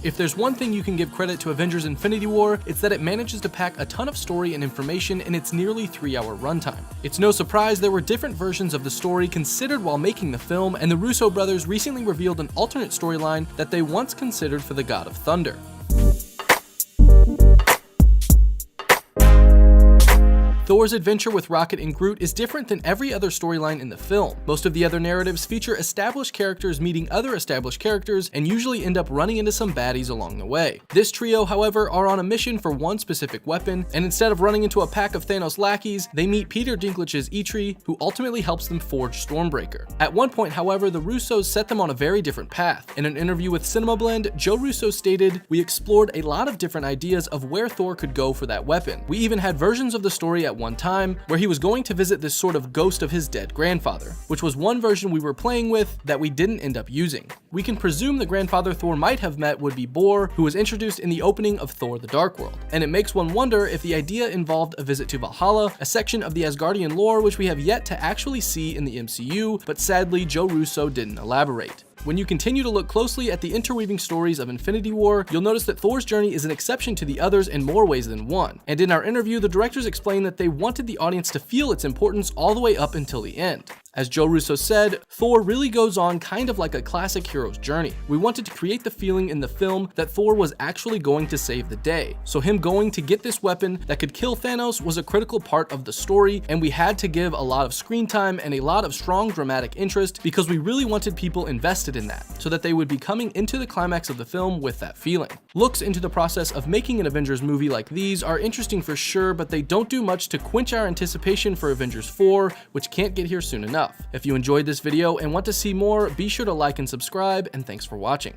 If there's one thing you can give credit to Avengers Infinity War, it's that it manages to pack a ton of story and information in its nearly 3-hour runtime. It's no surprise there were different versions of the story considered while making the film, and the Russo brothers recently revealed an alternate storyline that they once considered for the God of Thunder. Thor's adventure with Rocket and Groot is different than every other storyline in the film. Most of the other narratives feature established characters meeting other established characters and usually end up running into some baddies along the way. This trio, however, are on a mission for one specific weapon, and instead of running into a pack of Thanos lackeys, they meet Peter Dinklage's Eitri, who ultimately helps them forge Stormbreaker. At one point, however, the Russos set them on a very different path. In an interview with CinemaBlend, Joe Russo stated, "We explored a lot of different ideas of where Thor could go for that weapon. We even had versions of the story at one time where he was going to visit this sort of ghost of his dead grandfather, which was one version we were playing with that we didn't end up using. We can presume the grandfather Thor might have met would be Bor, who was introduced in the opening of Thor: The Dark World, and it makes one wonder if the idea involved a visit to Valhalla, a section of the Asgardian lore which we have yet to actually see in the MCU, but sadly Joe Russo didn't elaborate." When you continue to look closely at the interweaving stories of Infinity War, you'll notice that Thor's journey is an exception to the others in more ways than one. And in our interview, the directors explained that they wanted the audience to feel its importance all the way up until the end. As Joe Russo said, Thor really goes on kind of like a classic hero's journey. We wanted to create the feeling in the film that Thor was actually going to save the day. So him going to get this weapon that could kill Thanos was a critical part of the story, and we had to give a lot of screen time and a lot of strong dramatic interest because we really wanted people invested in that, so that they would be coming into the climax of the film with that feeling. Looks into the process of making an Avengers movie like these are interesting for sure, but they don't do much to quench our anticipation for Avengers 4, which can't get here soon enough. If you enjoyed this video and want to see more, be sure to like and subscribe, and thanks for watching.